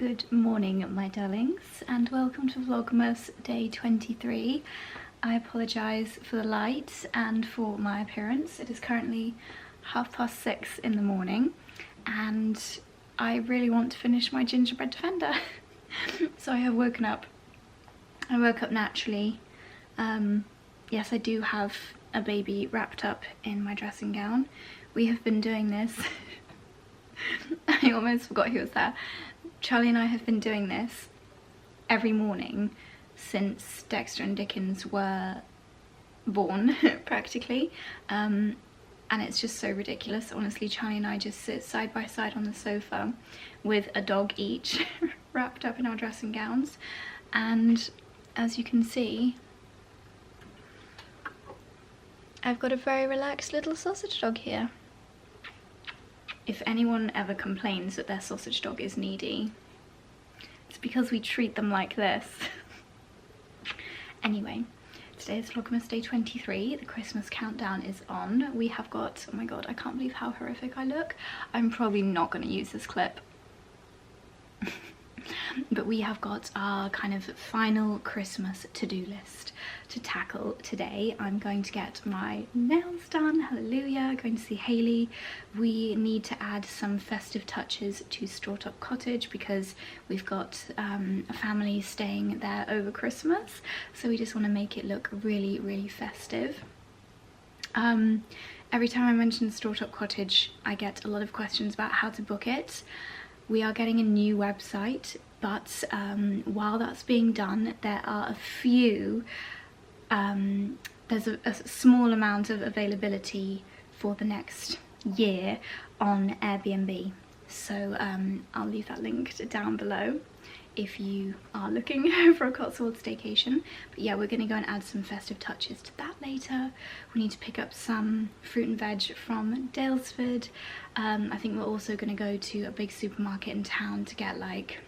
Good morning, my darlings, and welcome to Vlogmas day 23. I apologise for the lights and for my appearance. It is currently 6:30 in the morning and I really want to finish my gingerbread defender. So I have woken up. I woke up naturally. Yes, I do have a baby wrapped up in my dressing gown. We have been doing this. I almost forgot he was there. Charlie and I have been doing this every morning since Dexter and Dickens were born, practically. And it's just so ridiculous. Honestly, Charlie and I just sit side by side on the sofa with a dog each, wrapped up in our dressing gowns. And as you can see, I've got a very relaxed little sausage dog here. If anyone ever complains that their sausage dog is needy, it's because we treat them like this. Anyway, today is Vlogmas day 23. The Christmas countdown is on. We have got, oh my god, I can't believe how horrific I look. I'm probably not going to use this clip. But we have got our kind of final Christmas to-do list to tackle today. I'm going to get my nails done, hallelujah, going to see Hayley. We need to add some festive touches to Strawtop Cottage because we've got a family staying there over Christmas, so we just want to make it look really, really festive. Every time I mention Strawtop Cottage, I get a lot of questions about how to book it. We are getting a new website, but while that's being done, there are a few, there's a small amount of availability for the next year on Airbnb. So I'll leave that linked down below if you are looking for a Cotswold staycation. But yeah, we're gonna go and add some festive touches to that later. We need to pick up some fruit and veg from Daylesford. I think we're also gonna go to a big supermarket in town to get like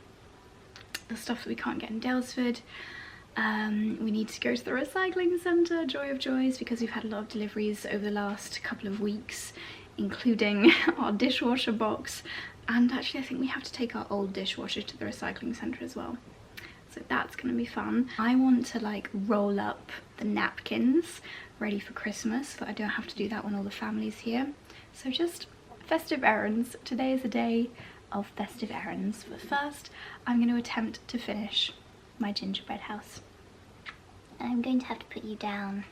the stuff that we can't get in Daylesford. We need to go to the recycling centre, joy of joys, because we've had a lot of deliveries over the last couple of weeks, including our dishwasher box. And actually I think we have to take our old dishwasher to the recycling centre as well. So that's going to be fun. I want to like roll up the napkins ready for Christmas so that I don't have to do that when all the family's here. So just festive errands. Today is a day of festive errands. But first I'm going to attempt to finish my gingerbread house. And I'm going to have to put you down.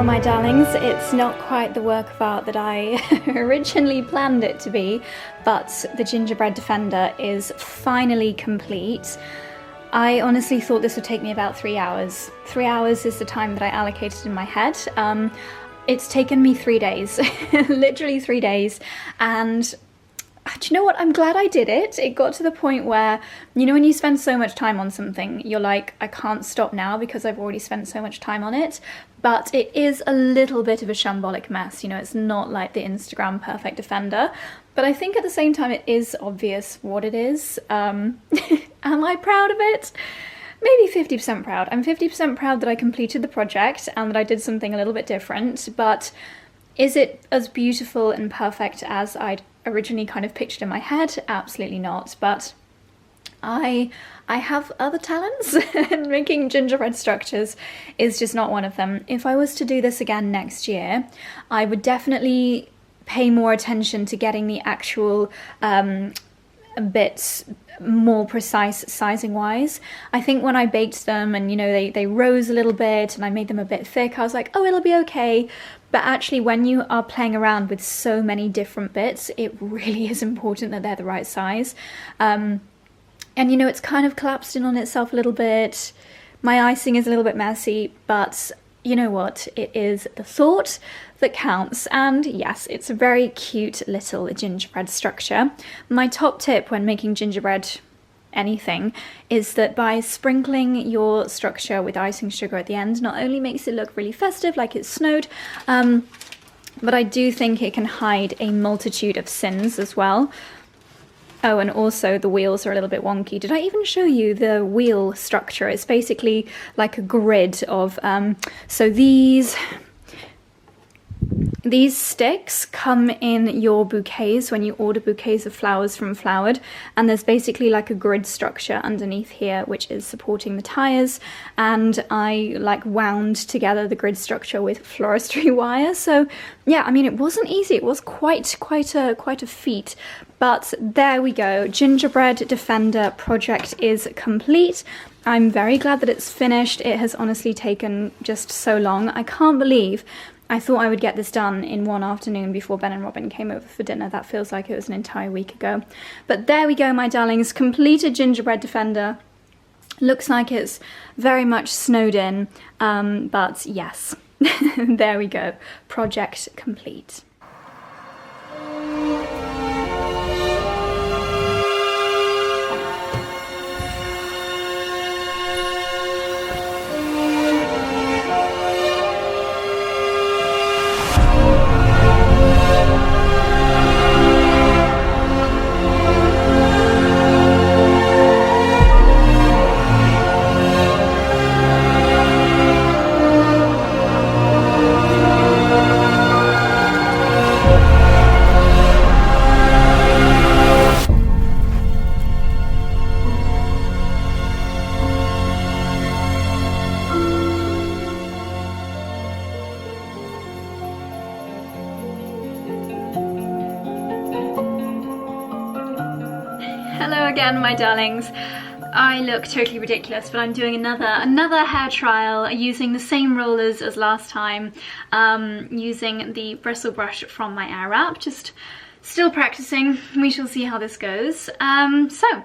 My darlings, it's not quite the work of art that I originally planned it to be, but the gingerbread defender is finally complete. I honestly thought this would take me about 3 hours. 3 hours is the time that I allocated in my head. It's taken me 3 days, literally 3 days, and do you know what? I'm glad I did it. It got to the point where, you know, when you spend so much time on something, you're like, I can't stop now because I've already spent so much time on it. But it is a little bit of a shambolic mess, you know, it's not like the Instagram perfect defender. But I think at the same time it is obvious what it is. Am I proud of it? Maybe 50% proud. I'm 50% proud that I completed the project and that I did something a little bit different, but is it as beautiful and perfect as I'd originally kind of pictured in my head. Absolutely not, but I have other talents and making gingerbread structures is just not one of them. If I was to do this again next year, I would definitely pay more attention to getting the actual bits more precise sizing wise. I think when I baked them and, you know, they rose a little bit and I made them a bit thick, I was like, oh, it'll be okay. But actually, when you are playing around with so many different bits, it really is important that they're the right size. And, you know, it's kind of collapsed in on itself a little bit. My icing is a little bit messy, but you know what? It is the thought that counts. And yes, it's a very cute little gingerbread structure. My top tip when making gingerbread anything is that by sprinkling your structure with icing sugar at the end, not only makes it look really festive like it snowed, but I do think it can hide a multitude of sins as well. Oh, and also the wheels are a little bit wonky. Did I even show you the wheel structure? It's basically like a grid of, so these sticks come in your bouquets when you order bouquets of flowers from Flowered, and there's basically like a grid structure underneath here which is supporting the tires, and I like wound together the grid structure with floristry wire. So yeah, I mean, it wasn't easy. It was quite a feat, but there we go. Gingerbread Defender project is complete. I'm very glad that it's finished. It has honestly taken just so long. I can't believe I thought I would get this done in one afternoon before Ben and Robin came over for dinner. That feels like it was an entire week ago. But there we go, my darlings. Completed Gingerbread Defender. Looks like it's very much snowed in, but yes, there we go. Project complete. Hello again, my darlings. I look totally ridiculous, but I'm doing another hair trial using the same rollers as last time, using the bristle brush from my Air Wrap. Just still practicing. We shall see how this goes. So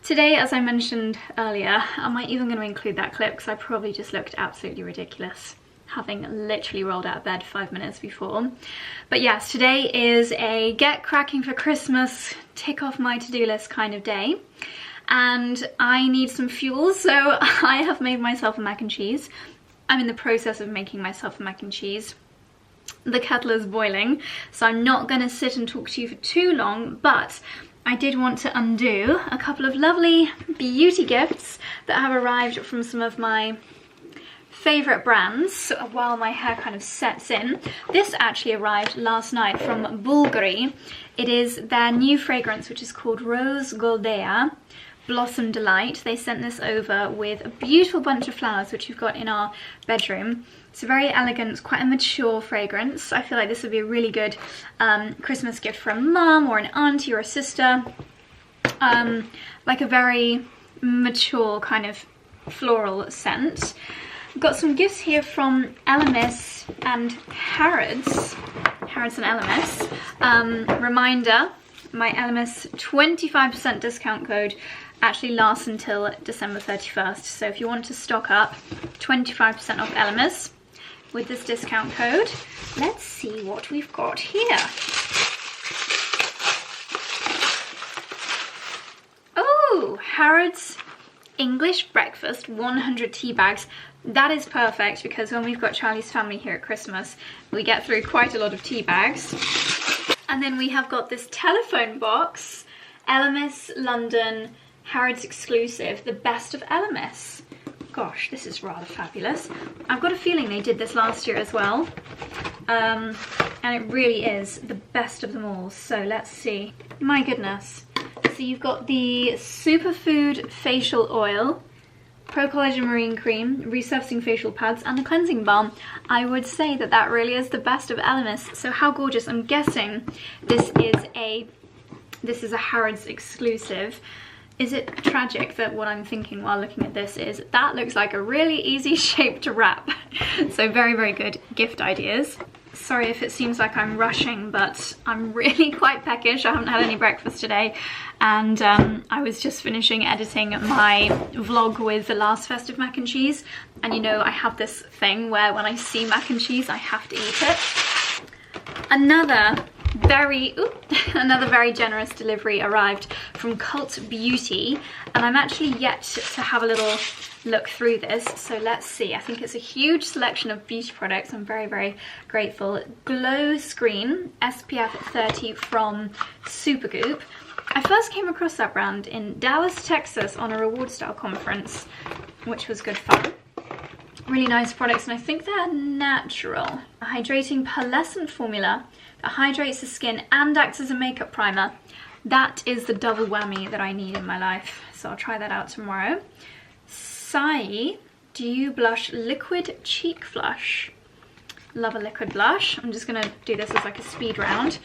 today, as I mentioned earlier, am I even going to include that clip because I probably just looked absolutely ridiculous, having literally rolled out of bed 5 minutes before. But yes, today is a get cracking for Christmas, tick off my to-do list kind of day. And I need some fuel, so I have made myself a mac and cheese. I'm in the process of making myself a mac and cheese. The kettle is boiling, so I'm not going to sit and talk to you for too long, but I did want to undo a couple of lovely beauty gifts that have arrived from some of my favourite brands while my hair kind of sets in. This actually arrived last night from Bulgari. It is their new fragrance, which is called Rose Goldea Blossom Delight. They sent this over with a beautiful bunch of flowers, which we've got in our bedroom. It's a very elegant, quite a mature fragrance. I feel like this would be a really good Christmas gift for a mum or an auntie or a sister. Like a very mature kind of floral scent. I've got some gifts here from Elemis and Harrods and Elemis. Reminder, my Elemis 25% discount code actually lasts until December 31st. So if you want to stock up, 25% off Elemis with this discount code. Let's see what we've got here. Oh, Harrods English Breakfast 100 tea bags. That is perfect because when we've got Charlie's family here at Christmas, we get through quite a lot of tea bags. And then we have got this telephone box, Elemis London Harrods exclusive, the best of Elemis. Gosh, this is rather fabulous. I've got a feeling they did this last year as well. and it really is the best of them all. So let's see. My goodness. So you've got the Superfood Facial Oil, Pro Collagen Marine Cream, Resurfacing Facial Pads, and the Cleansing Balm. I would say that that really is the best of Elemis. So how gorgeous. I'm guessing this is a Harrods exclusive. Is it tragic that what I'm thinking while looking at this is that looks like a really easy shape to wrap? So very, very good gift ideas. Sorry if it seems like I'm rushing, but I'm really quite peckish. I haven't had any breakfast today, and I was just finishing editing my vlog with the last festive mac and cheese, and you know I have this thing where when I see mac and cheese I have to eat it. Another very generous delivery arrived from Cult Beauty, and I'm actually yet to have a little look through this, so let's see. I think it's a huge selection of beauty products. I'm very, very grateful. Glow Screen SPF 30 from Supergoop. I first came across that brand in Dallas, Texas on a reward style conference, which was good fun. Really nice products, and I think they're natural. A hydrating pearlescent formula that hydrates the skin and acts as a makeup primer. That is the double whammy that I need in my life, so I'll try that out tomorrow. Sai Dew Blush Liquid Cheek Flush. Love a liquid blush. I'm just gonna do this as like a speed round.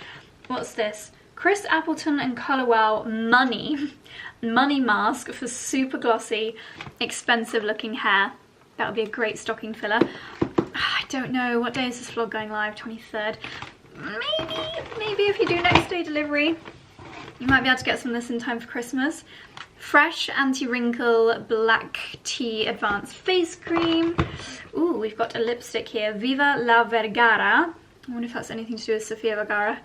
What's this? Chris Appleton and Colour Wow Money Mask for super glossy, expensive looking hair. That would be a great stocking filler. I don't know, what day is this vlog going live? 23rd. Maybe if you do next day delivery, you might be able to get some of this in time for Christmas. Fresh Anti-Wrinkle Black Tea Advanced Face Cream. Ooh, we've got a lipstick here. Viva la Vergara. I wonder if that's anything to do with Sofia Vergara.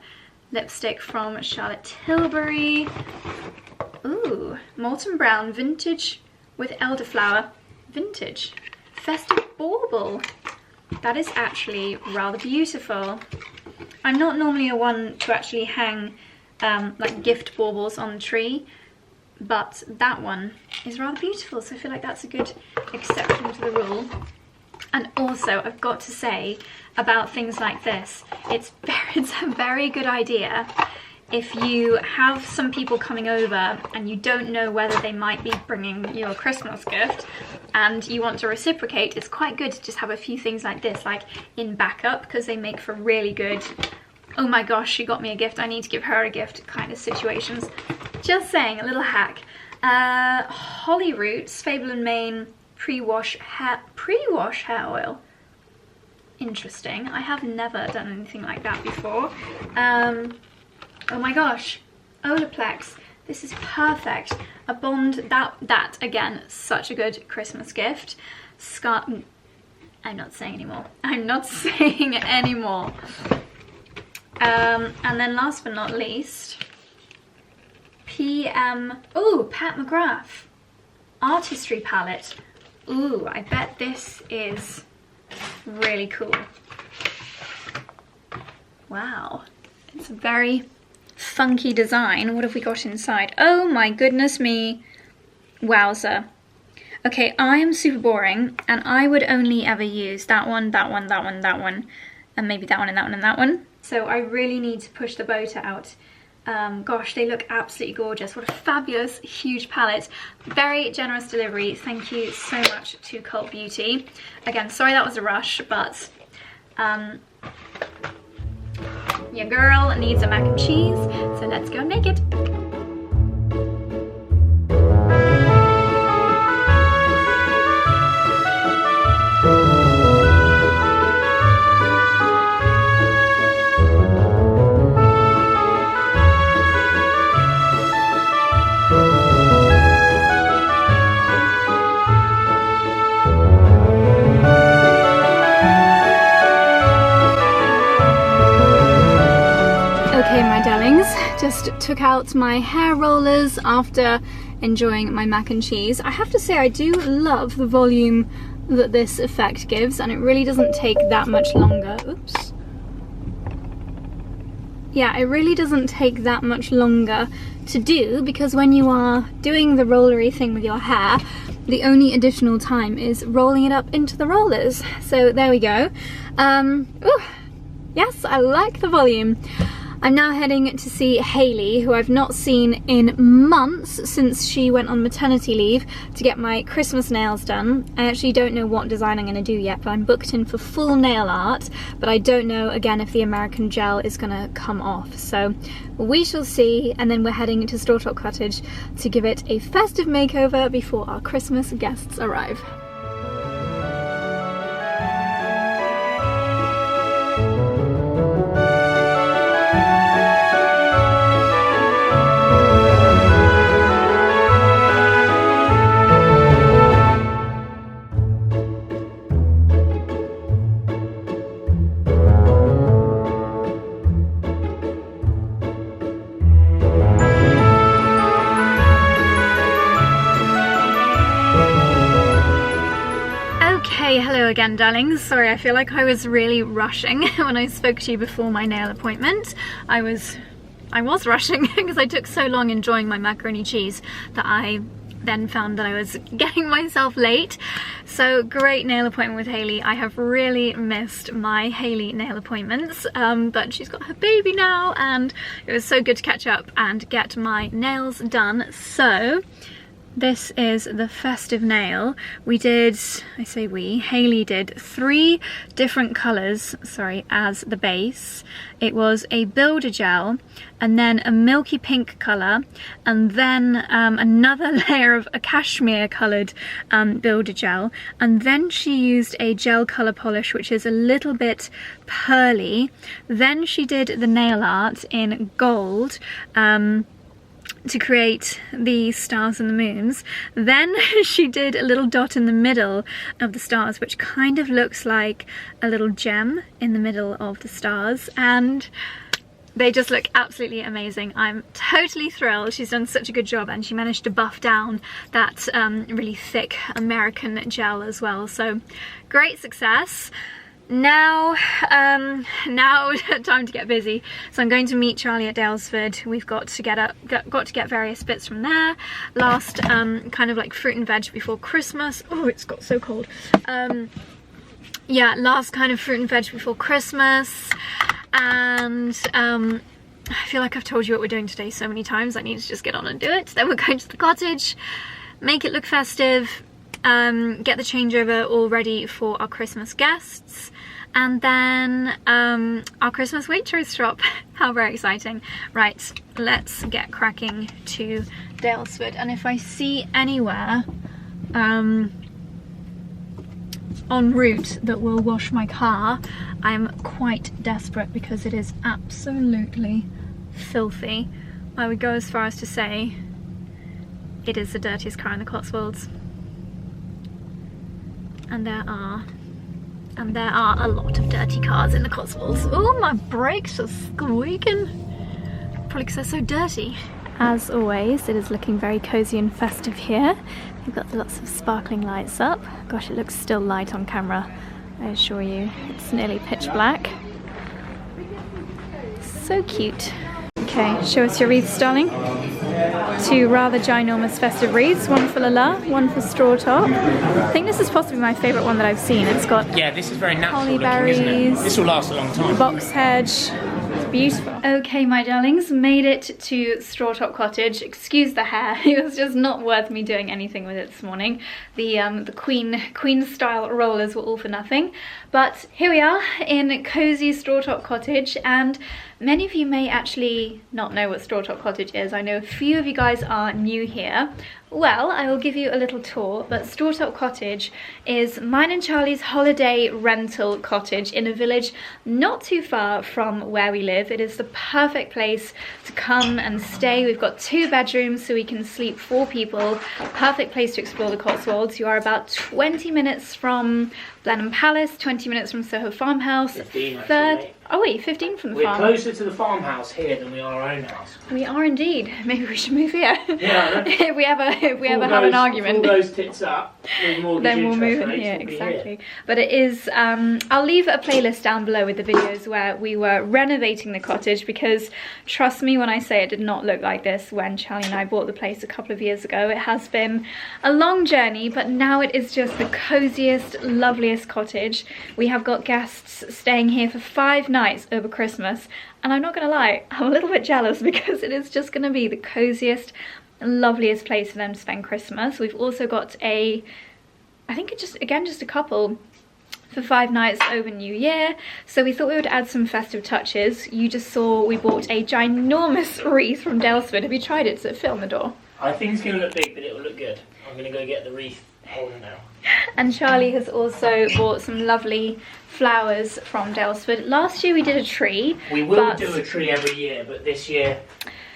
Lipstick from Charlotte Tilbury. Ooh, Molten Brown Vintage with Elderflower. Vintage. Festive Bauble. That is actually rather beautiful. I'm not normally a one to actually hang like gift baubles on the tree, but that one is rather beautiful, so I feel like that's a good exception to the rule. And also, I've got to say about things like this, it's a very good idea if you have some people coming over and you don't know whether they might be bringing you a Christmas gift and you want to reciprocate. It's quite good to just have a few things like this, like in backup, because they make for really good, oh my gosh, she got me a gift, I need to give her a gift kind of situations. Just saying, a little hack. Holly Roots Fable & Mane pre-wash hair oil. Interesting. I have never done anything like that before. Oh my gosh, Olaplex. This is perfect. A Bond, that again, such a good Christmas gift. I'm not saying anymore. I'm not saying anymore. And then last but not least, Pat McGrath Artistry Palette. Ooh, I bet this is really cool. Wow, it's a very funky design. What have we got inside? Oh my goodness me. Wowza. Okay, I am super boring and I would only ever use that one, that one, that one, that one, and maybe that one and that one and that one. So I really need to push the boat out. Gosh, they look absolutely gorgeous. What a fabulous, huge palette. Very generous delivery. Thank you so much to Cult Beauty. Again, sorry that was a rush, but your girl needs a mac and cheese, so let's go and make it. Okay, my darlings, just took out my hair rollers after enjoying my mac and cheese. I have to say I do love the volume that this effect gives, and it really doesn't take that much longer. Oops. Yeah, it really doesn't take that much longer to do, because when you are doing the rollery thing with your hair, the only additional time is rolling it up into the rollers. So there we go. Ooh, Yes, I like the volume. I'm now heading to see Hayley, who I've not seen in months since she went on maternity leave, to get my Christmas nails done. I actually don't know what design I'm going to do yet, but I'm booked in for full nail art, but I don't know again if the American gel is going to come off. So we shall see, and then we're heading to Strawtop Cottage to give it a festive makeover before our Christmas guests arrive. Hello again, darlings. Sorry, I feel like I was really rushing when I spoke to you before my nail appointment. I was rushing because I took so long enjoying my macaroni cheese that I then found that I was getting myself late. So great nail appointment with Hayley. I have really missed my Hayley nail appointments, but she's got her baby now and it was so good to catch up and get my nails done. So this is the festive nail. We did, I say we, Hayley did 3 different colours, sorry, as the base. It was a builder gel, and then a milky pink colour, and then another layer of a cashmere coloured builder gel, and then she used a gel colour polish which is a little bit pearly. Then she did the nail art in gold, to create the stars and the moons. Then she did a little dot in the middle of the stars, which kind of looks like a little gem in the middle of the stars, and they just look absolutely amazing. I'm totally thrilled. She's done such a good job, and she managed to buff down that really thick American gel as well, so great success. Now time to get busy. So I'm going to meet Charlie at Dalesford. We've got to get various bits from there. Last kind of like fruit and veg before Christmas. Oh, it's got so cold. Yeah, last kind of fruit and veg before Christmas. And I feel like I've told you what we're doing today so many times. I need to just get on and do it. Then we're going to the cottage, make it look festive, get the changeover all ready for our Christmas guests, and then our Christmas waitrose shop. How very exciting. Right, let's get cracking to Dalesford, and if I see anywhere en route that will wash my car, I'm quite desperate because it is absolutely filthy. I would go as far as to say it is the dirtiest car in the Cotswolds. And there are a lot of dirty cars in the Cotswolds. Oh, my brakes are squeaking. Probably because they're so dirty. As always, it is looking very cozy and festive here. We've got lots of sparkling lights up. Gosh, it looks still light on camera, I assure you. It's nearly pitch black. So cute. Okay, show us your wreaths, darling. 2 rather ginormous festive wreaths, one for Lala, one for Strawtop. I think this is possibly my favourite one that I've seen. It's got this is very natural holly looking, berries, isn't it? This will last a long time. Box hedge. It's beautiful. Okay, my darlings, made it to Strawtop Cottage. Excuse the hair, it was just not worth me doing anything with it this morning. The queen style rollers were all for nothing. But here we are in cozy Strawtop Cottage, and many of you may actually not know what Strawtop Cottage is. I know a few of you guys are new here. Well, I will give you a little tour, but Strawtop Cottage is mine and Charlie's holiday rental cottage in a village not too far from where we live. It is the perfect place to come and stay. We've got 2 bedrooms so we can sleep 4 people. Perfect place to explore the Cotswolds. You are about 20 minutes from Blenheim Palace, 20 minutes from Soho Farmhouse. 15 actually. Oh wait, 15 from the We're farm. We're closer to the farmhouse here than we are our own house. We are indeed. Maybe we should move here. Yeah. if we ever have an argument. If all those tits up, then we'll move in here, exactly. But it is, I'll leave a playlist down below with the videos where we were renovating the cottage, because trust me when I say it did not look like this when Charlie and I bought the place a couple of years ago. It has been a long journey, but now it is just the coziest, loveliest cottage. We have got guests staying here for 5 nights over Christmas, and I'm not gonna lie, I'm a little bit jealous because it is just gonna be the coziest and loveliest place for them to spend Christmas. We've also got I think it's just a couple for 5 nights over New Year, so we thought we would add some festive touches. You just saw we bought a ginormous wreath from Dalesford. Have you tried it? Does it fit on the door? I think it's going to look big, but it will look good. I'm going to go get the wreath holder now. And Charlie has also bought some lovely flowers from Dalesford. Last year we did a tree. We will do a tree every year, but this year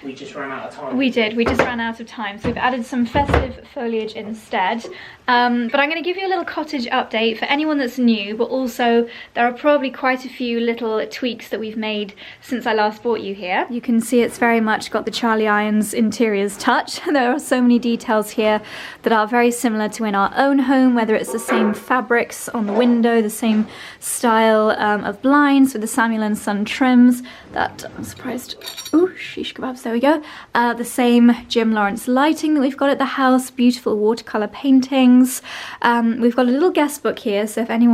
we just ran out of time. We just ran out of time, so we've added some festive foliage instead. But I'm going to give you a little cottage update for anyone that's new, but also there are probably quite a few little tweaks that we've made since I last brought you here. You can see it's very much got the Charlie Irons interiors touch. There are so many details here that are very similar to in our own home, whether it's the same fabrics on the window, the same style of blinds with the Samuel & Son trims. That, I'm surprised, ooh, shish kebabs, there we go. The same Jim Lawrence lighting that we've got at the house, beautiful watercolour paintings. We've got a little guest book here, so if any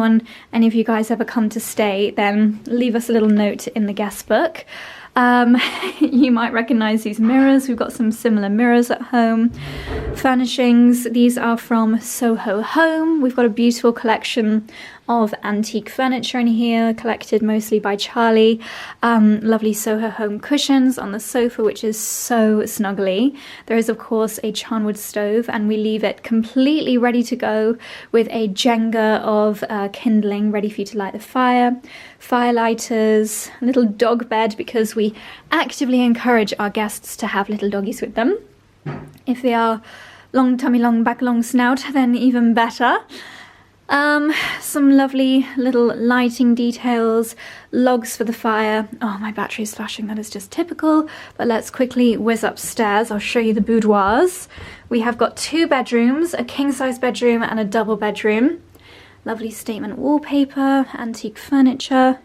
of you guys ever come to stay, then leave us a little note in the guest book. You might recognise these mirrors. We've got some similar mirrors at home. Furnishings, these are from Soho Home. We've got a beautiful collection of antique furniture in here, collected mostly by Charlie. Lovely Soho Home cushions on the sofa, which is so snuggly. There is of course a Charnwood stove, and we leave it completely ready to go with a Jenga of kindling ready for you to light the fire. Fire lighters, a little dog bed because we actively encourage our guests to have little doggies with them. If they are long tummy, long back, long snout, then even better. Some lovely little lighting details, logs for the fire. Oh, my battery is flashing, that is just typical. But let's quickly whiz upstairs. I'll show you the boudoirs. We have got 2 bedrooms, a king-size bedroom and a double bedroom. Lovely statement wallpaper, antique furniture,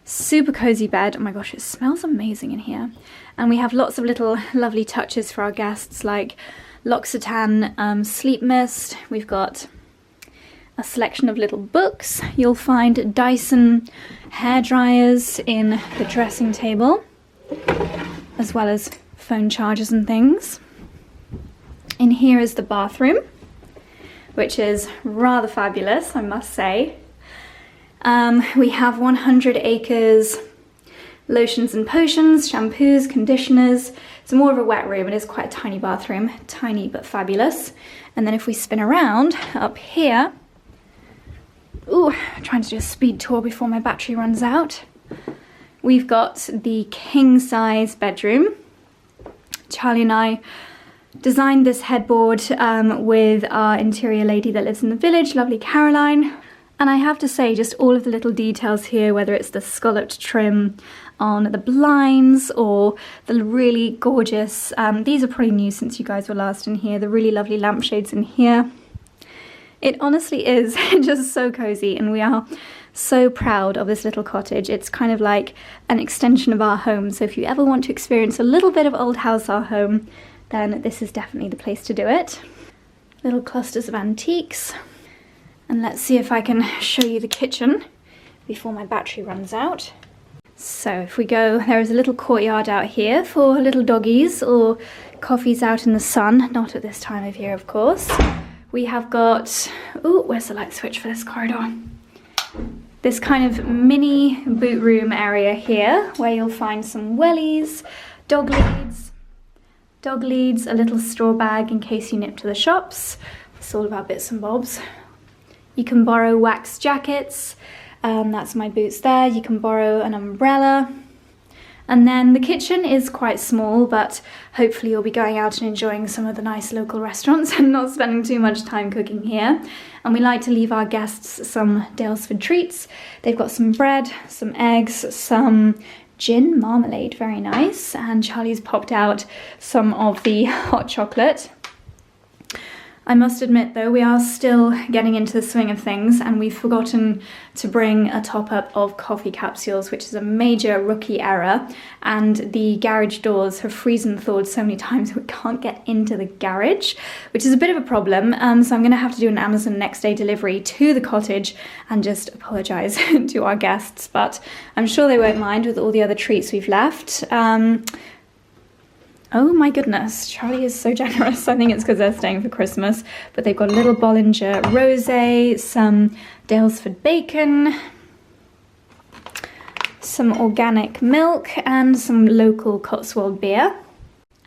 super cozy bed. Oh my gosh, it smells amazing in here. And we have lots of little lovely touches for our guests, like L'Occitane sleep mist. We've got a selection of little books. You'll find Dyson hair dryers in the dressing table, as well as phone chargers and things. In here is the bathroom, which is rather fabulous, I must say. We have 100 acres lotions and potions, shampoos, conditioners. It's more of a wet room. It is quite a tiny bathroom, tiny but fabulous. And then if we spin around up here, ooh, I'm trying to do a speed tour before my battery runs out. We've got the king-size bedroom. Charlie and I designed this headboard with our interior lady that lives in the village, lovely Caroline. And I have to say, just all of the little details here, whether it's the scalloped trim on the blinds or the really gorgeous, these are probably new since you guys were last in here, the really lovely lampshades in here. It honestly is just so cozy, and we are so proud of this little cottage. It's kind of like an extension of our home, so if you ever want to experience a little bit of old house our home, then this is definitely the place to do it. Little clusters of antiques. And let's see if I can show you the kitchen before my battery runs out. So if we go, there is a little courtyard out here for little doggies or coffees out in the sun. Not at this time of year, of course. We have got, ooh, where's the light switch for this corridor? This kind of mini boot room area here, where you'll find some wellies, dog leads, a little straw bag in case you nip to the shops. It's all about bits and bobs. You can borrow wax jackets, that's my boots there. You can borrow an umbrella. And then the kitchen is quite small, but hopefully you'll be going out and enjoying some of the nice local restaurants and not spending too much time cooking here. And we like to leave our guests some Dalesford treats. They've got some bread, some eggs, some gin marmalade, very nice. And Charlie's popped out some of the hot chocolate. I must admit though, we are still getting into the swing of things, and we've forgotten to bring a top-up of coffee capsules, which is a major rookie error, and the garage doors have frozen thawed so many times we can't get into the garage, which is a bit of a problem. So I'm going to have to do an Amazon next day delivery to the cottage and just apologise to our guests, but I'm sure they won't mind with all the other treats we've left. Oh my goodness, Charlie is so generous. I think it's because they're staying for Christmas. But they've got a little Bollinger Rosé, some Dalesford bacon, some organic milk, and some local Cotswold beer.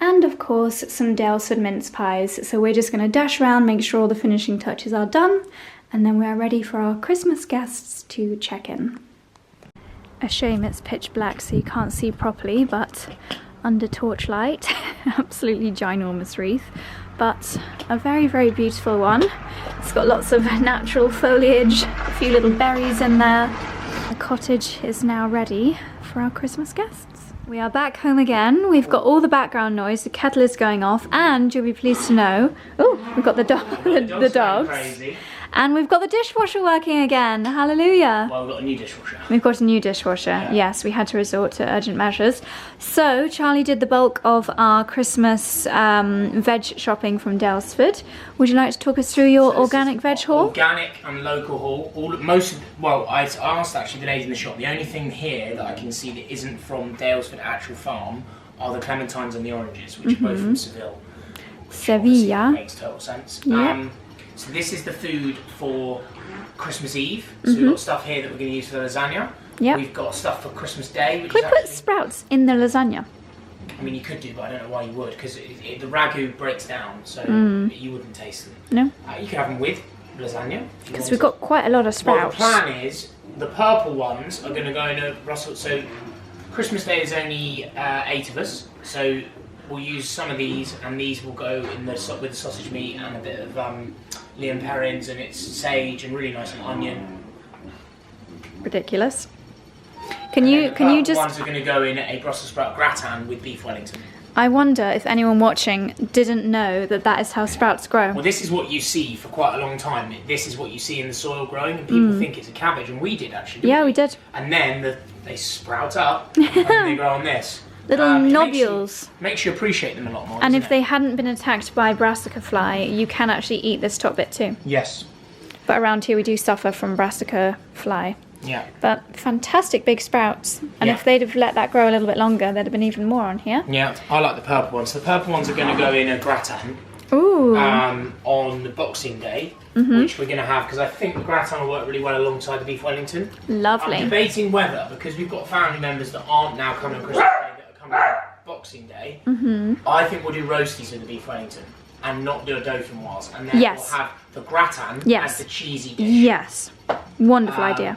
And of course, some Dalesford mince pies. So we're just going to dash around, make sure all the finishing touches are done, and then we are ready for our Christmas guests to check in. A shame it's pitch black so you can't see properly, but under torchlight, absolutely ginormous wreath, but a very, very beautiful one. It's got lots of natural foliage, a few little berries in there. The cottage is now ready for our Christmas guests. We are back home again. We've got all the background noise, the kettle is going off, and you'll be pleased to know, oh, we've got the dogs. Crazy. And we've got the dishwasher working again. Hallelujah. Well, we've got a new dishwasher. We've got a new dishwasher. Yeah. Yes, we had to resort to urgent measures. So Charlie did the bulk of our Christmas veg shopping from Dalesford. Would you like to talk us through your organic veg haul? Organic and local haul. I asked actually the lady in the shop. The only thing here that I can see that isn't from Dalesford actual farm are the clementines and the oranges, which are both from Seville. Sevilla. Makes total sense. Yeah. So this is the food for Christmas Eve. So we've got stuff here that we're going to use for the lasagna. Yep. We've got stuff for Christmas Day. Which Could we put sprouts in the lasagna? I mean, you could do, but I don't know why you would, because the ragu breaks down, so you wouldn't taste them. No. You could have them with lasagna. Because we've got quite a lot of sprouts. Well, the plan is, the purple ones are going to go in a Brussels. So Christmas Day is only 8 of us, so we'll use some of these, and these will go in with the sausage meat and a bit of Liam Perrins, and it's sage and really nice and onion. Ridiculous. Can you just? Ones are going to go in a Brussels sprout gratin with beef Wellington. I wonder if anyone watching didn't know that that is how sprouts grow. Well, this is what you see for quite a long time. This is what you see in the soil growing, and people think it's a cabbage, and we did actually. Yeah, we did. And then they sprout up, and they grow on this. Little nobules. Makes you appreciate them a lot more. And if they hadn't been attacked by brassica fly, you can actually eat this top bit too. Yes. But around here we do suffer from brassica fly. Yeah. But fantastic big sprouts. And if they'd have let that grow a little bit longer, there'd have been even more on here. Yeah, I like the purple ones. The purple ones are going to go in a gratin. Ooh. On the Boxing Day, which we're going to have, because I think the gratin will work really well alongside the beef Wellington. Lovely. I'm debating whether, because we've got family members that aren't now coming on Christmas Day, that are coming on Boxing Day, I think we'll do roasties with the beef Wellington and not do a dauphinoise, and then we'll have the gratin as the cheesy dish. Yes. Wonderful idea.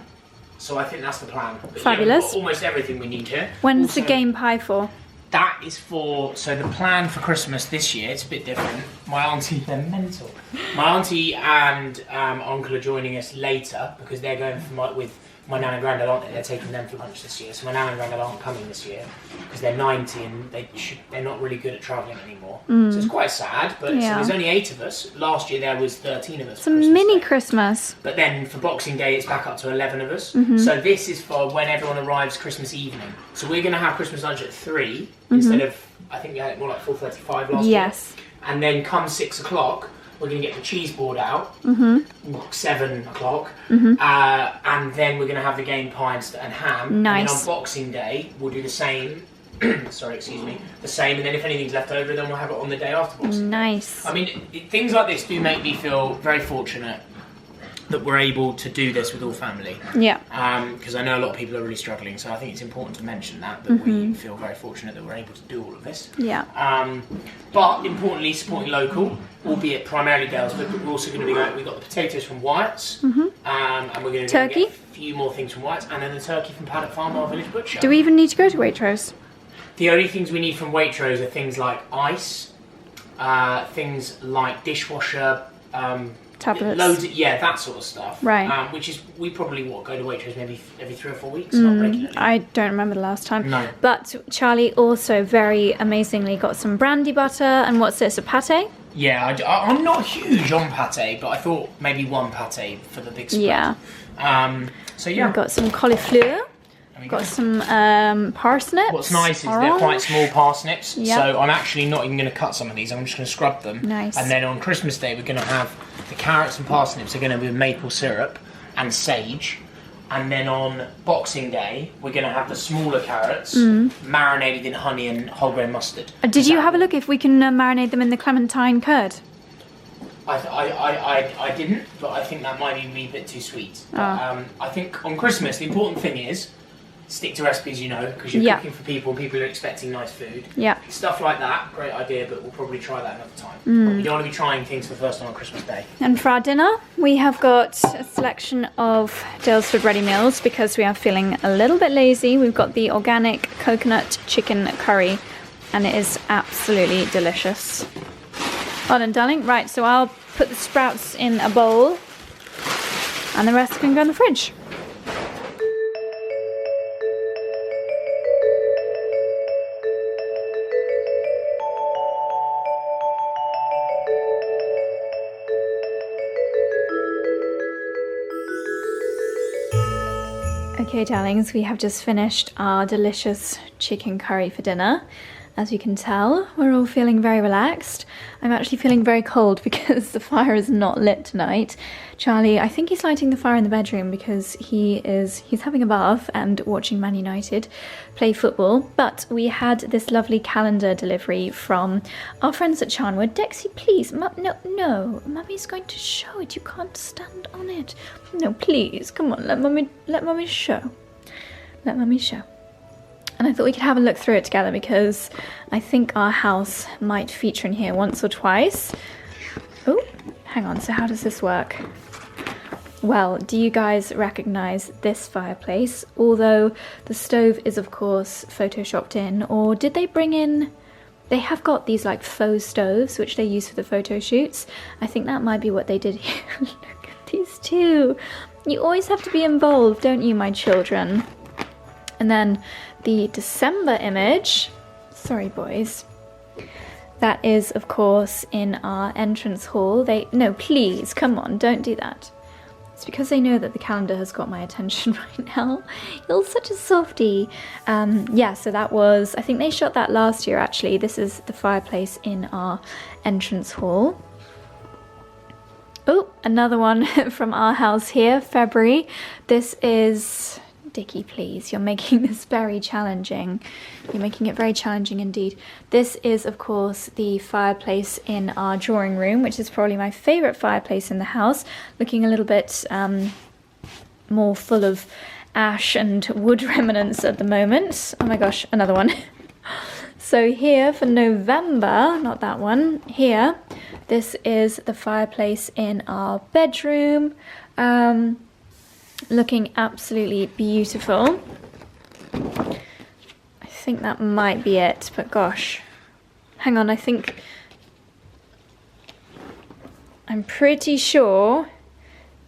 So I think that's the plan. But fabulous. Yeah, we've got almost everything we need here. When's also, the game pie for? That is for, so the plan for Christmas this year, it's a bit different. My auntie, they're mental. My auntie and uncle are joining us later because they're going with my nan and granddad, aren't they? They're taking them for lunch this year. So my nan and granddad aren't coming this year because they're 90 and they're not really good at travelling anymore. So it's quite sad, but so there's only 8 of us. Last year there was 13 of us. It's a mini Christmas. But then for Boxing Day it's back up to 11 of us. So this is for when everyone arrives Christmas evening. So we're going to have Christmas lunch at 3 instead of, I think we had it more like 4:35 last year. And then come 6 o'clock, we're going to get the cheese board out, 7 o'clock, and then we're going to have the game pie and ham. Nice. And then on Boxing Day, we'll do the same, sorry, excuse me, the same, and then if anything's left over, then we'll have it on the day after Boxing Day. Nice. I mean, things like this do make me feel very fortunate that we're able to do this with all family. Yeah. Because I know a lot of people are really struggling, so I think it's important to mention that we feel very fortunate that we're able to do all of this. Yeah. But importantly, supporting local, albeit primarily Dales, but we're also going to be going, we've got the potatoes from Wyatt's, and we're going to get a few more things from Wyatt's, and then the turkey from Paddock Farm, our village butcher. Do we even need to go to Waitrose? The only things we need from Waitrose are things like ice, things like dishwasher, tablets. That sort of stuff. Right. Which is, we probably go to Waitrose maybe every 3 or 4 weeks, not regularly. I don't remember the last time. No. But Charlie also very amazingly got some brandy butter, and what's this, a pate? Yeah, I'm not huge on pate, but I thought maybe one pate for the big spread. Yeah. So yeah. We've got some cauliflower. We've got some parsnips. What's nice is they're quite small parsnips, Yep. so I'm actually not even going to cut some of these. I'm just going to scrub them. Nice. And then on Christmas Day, we're going to have the carrots and parsnips are going to be maple syrup and sage. And then on Boxing Day, we're going to have the smaller carrots marinated in honey and whole grain mustard. Did you have a look if we can marinate them in the clementine curd? I didn't, but I think that might be a wee bit too sweet. But, I think on Christmas, the important thing is stick to recipes you know, because you're cooking for people and people are expecting nice food. Yeah. Stuff like that, great idea, but we'll probably try that another time. But we don't want to be trying things for the first time on Christmas Day. And for our dinner, we have got a selection of Dalesford ready meals because we are feeling a little bit lazy. We've got the organic coconut chicken curry, and it is absolutely delicious. Well done, darling. Right, so I'll put the sprouts in a bowl, and the rest can go in the fridge. Okay, darlings, we have just finished our delicious chicken curry for dinner. As you can tell, we're all feeling very relaxed. I'm actually feeling very cold because the fire is not lit tonight. Charlie, I think he's lighting the fire in the bedroom because he's having a bath and watching Man United play football. But we had this lovely calendar delivery from our friends at Charnwood. Dexy, please, no, Mummy's going to show it. You can't stand on it. No, please, come on, let Mummy show. Let Mummy show. And I thought we could have a look through it together because I think our house might feature in here once or twice. Oh, hang on, so how does this work? Well, do you guys recognise this fireplace? Although the stove is of course photoshopped in, or did they bring in... They have got these like faux stoves which they use for the photo shoots. I think that might be what they did here. Look at these two. You always have to be involved, don't you, my children? And then the December image, sorry boys, that is of course in our entrance hall. No, please, come on, don't do that. It's because they know that the calendar has got my attention right now. You're such a softie. Yeah, so that was, I think they shot that last year actually. This is the fireplace in our entrance hall. Oh, another one from our house here, February. This is... Dickie, please, you're making this very challenging. You're making it very challenging indeed. This is, of course, the fireplace in our drawing room, which is probably my favourite fireplace in the house. Looking a little bit more full of ash and wood remnants at the moment. Oh my gosh, another one. So here for November, not that one, here, this is the fireplace in our bedroom. Looking absolutely beautiful. I think that might be it, but gosh. Hang on, I'm pretty sure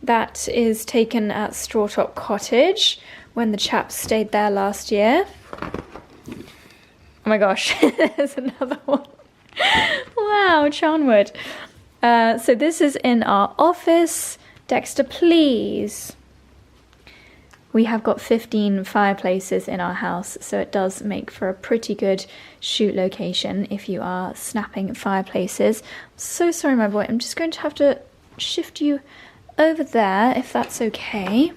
that is taken at Strawtop Cottage when the chaps stayed there last year. Oh my gosh, there's another one. Wow, Charnwood. So this is in our office. Dexter, please. We have got 15 fireplaces in our house, so it does make for a pretty good shoot location if you are snapping fireplaces. I'm so sorry, my boy. I'm just going to have to shift you over there, if that's okay.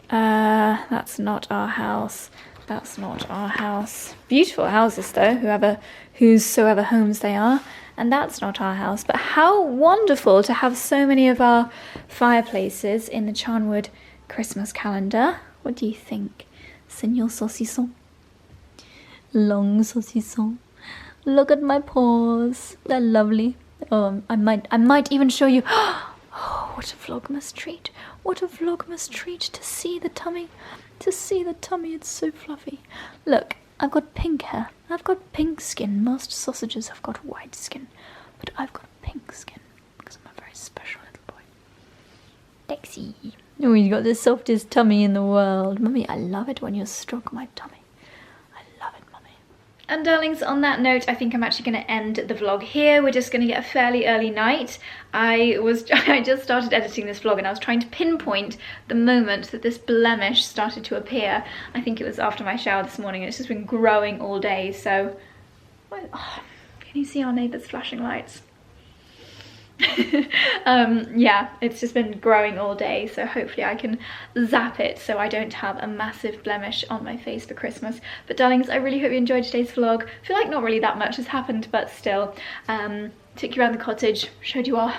That's not our house. That's not our house. Beautiful houses, though, whosoever homes they are. And that's not our house, but how wonderful to have so many of our fireplaces in the Charnwood Christmas calendar. What do you think, Senor Saucisson? Long saucisson. Look at my paws. They're lovely. Oh, I might even show you. Oh, what a Vlogmas treat. What a Vlogmas treat to see the tummy. To see the tummy, it's so fluffy. Look. I've got pink hair. I've got pink skin. Most sausages have got white skin, but I've got pink skin because I'm a very special little boy. Dexy. Oh, you got the softest tummy in the world. Mummy, I love it when you stroke my tummy. I love it, Mummy. And darlings, on that note, I think I'm actually going to end the vlog here. We're just going to get a fairly early night. I just started editing this vlog and I was trying to pinpoint the moment that this blemish started to appear. I think it was after my shower this morning, and it's just been growing all day. So, oh, can you see our neighbour's flashing lights? Yeah, it's just been growing all day, so hopefully I can zap it so I don't have a massive blemish on my face for Christmas. But darlings, I really hope you enjoyed today's vlog. I feel like not really that much has happened, but still. Took you around the cottage, showed you our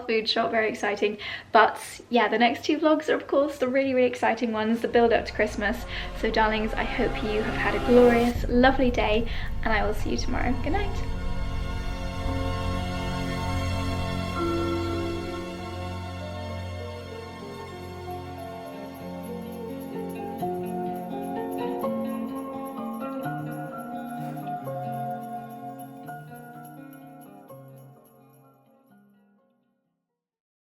food shop, very exciting. But yeah, the next 2 vlogs are of course the really exciting ones, the build up to Christmas. So darlings, I hope you have had a glorious, lovely day, and I will see you tomorrow. Good night.